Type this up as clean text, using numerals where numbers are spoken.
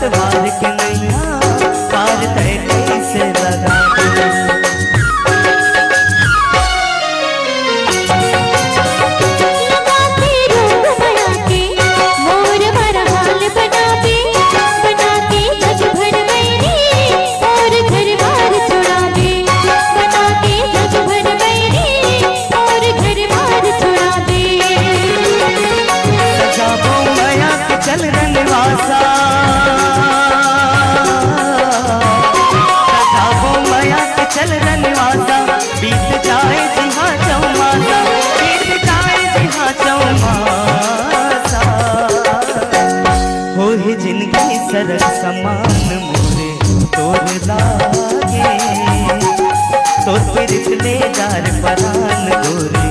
पतवार के नैया पार तैरे से लगा जिनकी सरक समान मोरे तोर लागे तो फिर ले जार परान गोरे